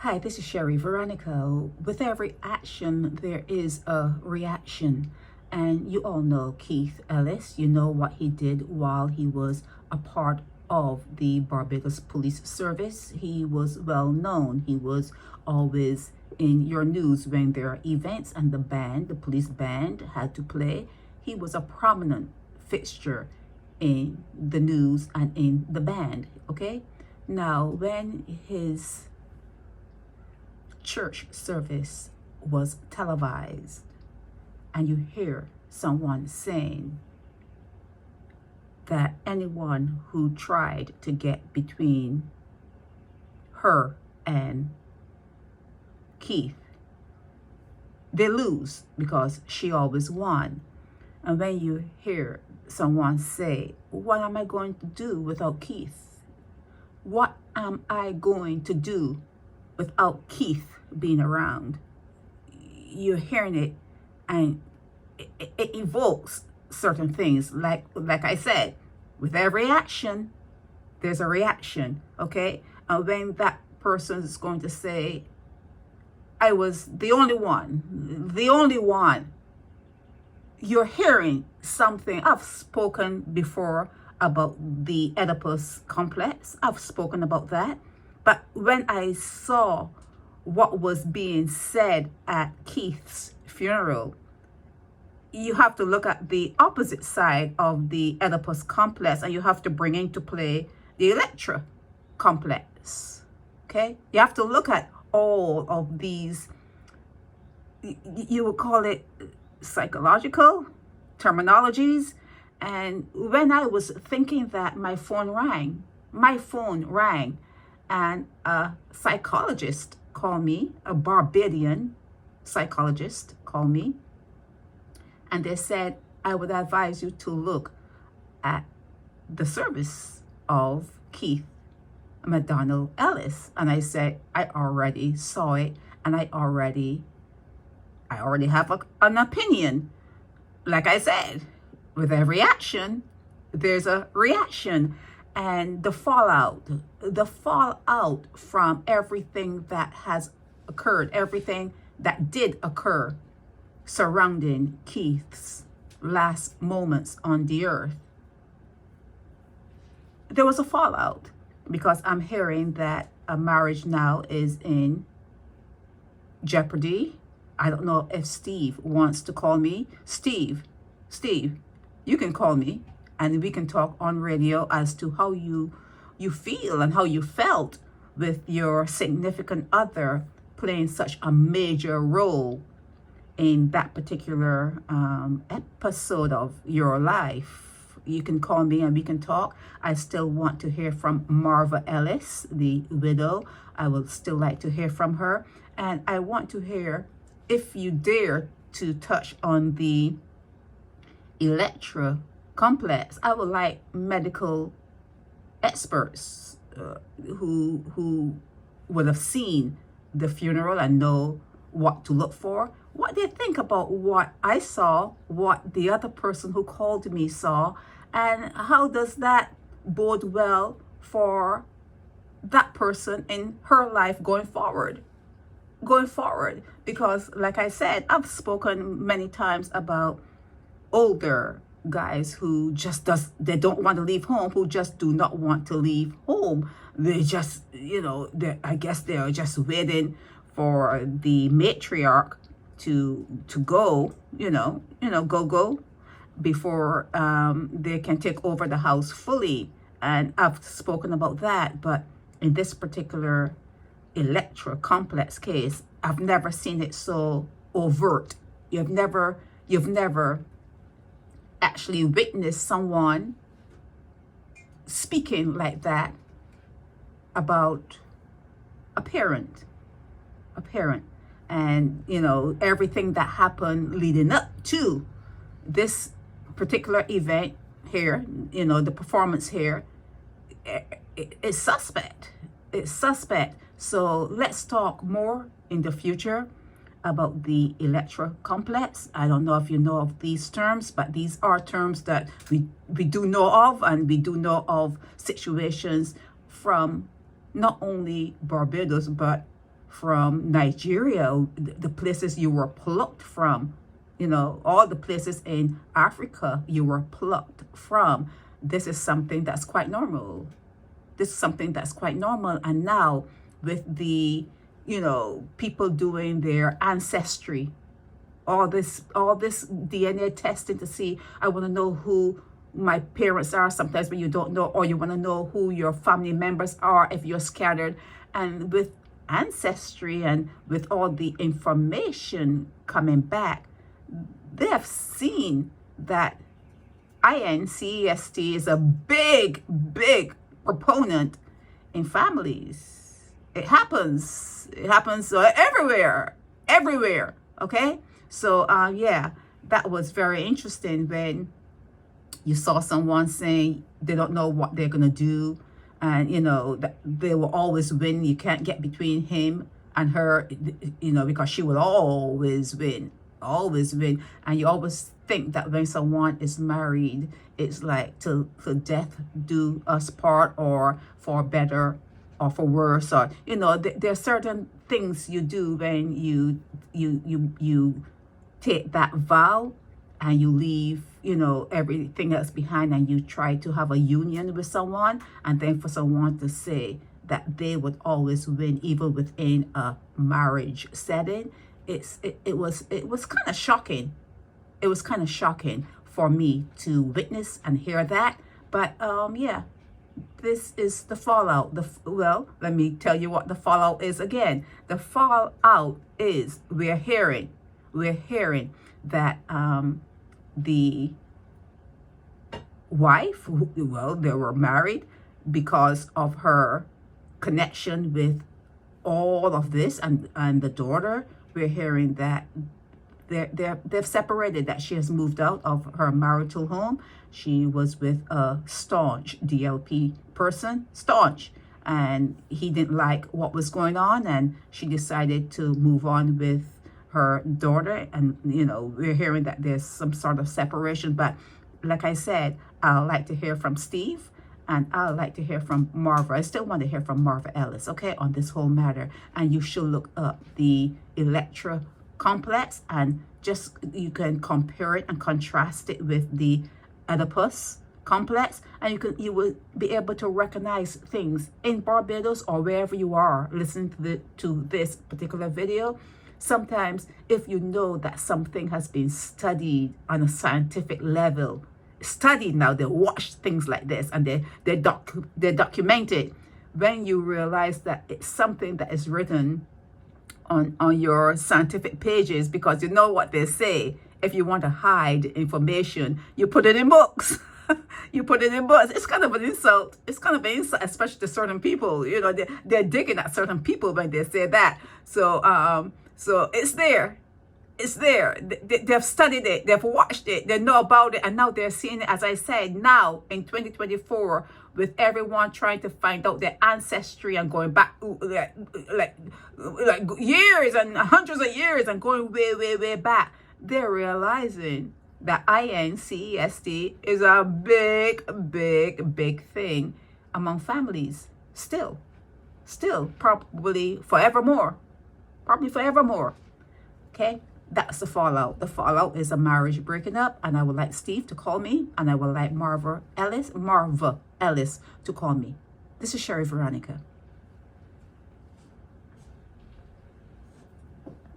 Hi, this is Sherry Veronica. With every action, there is a reaction. And you all know Keith Ellis. You know what he did while he was a part of the Barbados Police Service. He was well known. He was always in your news when there are events and the police band had to play. He was a prominent fixture in the news and in the band, okay? Now, when his church service was televised and you hear someone saying that anyone who tried to get between her and Keith, they lose because she always won. And when you hear someone say, what am I going to do without Keith? What am I going to do without Keith being around? You're hearing it and it evokes certain things. Like I said, with every action, there's a reaction, okay? And when that person is going to say, I was the only one, you're hearing something. I've spoken before about the Oedipus complex. I've spoken about that. But when I saw what was being said at Keith's funeral, you have to look at the opposite side of the Oedipus complex, and you have to bring into play the Electra complex, okay? You have to look at all of these, you would call it psychological terminologies. And when I was thinking that, my phone rang, and a psychologist called me, a Barbadian psychologist called me, and they said, I would advise you to look at the service of Keith McDonald Ellis. And I said, I already saw it, and I already have an opinion. Like I said, with every action, there's a reaction. And the fallout from everything that has occurred, everything that did occur surrounding Keith's last moments on the earth, there was a fallout, because I'm hearing that a marriage now is in jeopardy. I don't know if Steve wants to call me. Steve, you can call me and we can talk on radio as to how you feel and how you felt with your significant other playing such a major role in that particular episode of your life. You can call me and we can talk. I still want to hear from Marva Ellis, the widow. I would still like to hear from her. And I want to hear, if you dare to touch on the Electra complex, I would like medical experts who would have seen the funeral and know what to look for, what they think about what I saw, what the other person who called me saw, and how does that bode well for that person in her life going forward. Because like I said, I've spoken many times about older guys who they don't want to leave home, who just do not want to leave home. They just, I guess they are just waiting for the matriarch to go, go before they can take over the house fully. And I've spoken about that. But in this particular Electra complex case, I've never seen it so overt. You've never actually witnessed someone speaking like that about a parent. And everything that happened leading up to this particular event here, the performance here, it's suspect. So let's talk more in the future about the Electra complex. I don't know if you know of these terms, but these are terms that we do know of, and we do know of situations from not only Barbados, but from Nigeria, the places you were plucked from, you know, all the places in Africa you were plucked from. This is something that's quite normal. This is something that's quite normal. And now with the, you know, people doing their ancestry, all this DNA testing to see, I want to know who my parents are. Sometimes when you don't know, or you want to know who your family members are if you're scattered. And with ancestry and with all the information coming back, they have seen that ancestry is a big proponent in families. It happens everywhere, okay? So yeah, that was very interesting when you saw someone saying they don't know what they're gonna do, and you know that they will always win. You can't get between him and her, you know, because she will always win. And you always think that when someone is married, it's like till death do us part, or for better or for worse, or you know, there are certain things you do when you take that vow and you leave, you know, everything else behind, and you try to have a union with someone, and then for someone to say that they would always win even within a marriage setting, it was kind of shocking. It was kind of shocking for me to witness and hear that. But yeah, this is the fallout. Well, let me tell you what the fallout is again. The fallout is we're hearing that the wife, well, they were married because of her connection with all of this, and the daughter, we're hearing that they've separated, that she has moved out of her marital home. She was with a staunch DLP person, and he didn't like what was going on, and she decided to move on with her daughter. And you know, we're hearing that there's some sort of separation. But like I said, I'd like to hear from Steve, and I'd like to hear from Marva. I still want to hear from Marva Ellis, okay, on this whole matter. And you should look up the Electra complex, and just you can compare it and contrast it with the Oedipus complex, and you will be able to recognize things in Barbados or wherever you are listening to this particular video. Sometimes if you know that something has been studied on a scientific level, studied, now they watch things like this and they document it, when you realize that it's something that is written on your scientific pages, because you know what they say, if you want to hide information, you put it in books. You put it in books. It's kind of an insult. It's kind of an insult, especially to certain people. You know, they're digging at certain people when they say that. So so it's there. It's there. They've studied it. They've watched it. They know about it. And now they're seeing it, as I said, now in 2024, with everyone trying to find out their ancestry and going back like years and hundreds of years and going way back. They're realizing that ancestry is a big thing among families. Still, probably forevermore. Okay, that's the fallout. The fallout is a marriage breaking up, and I would like Steve to call me, and I would like Marva Ellis to call me. This is Sherry Veronica.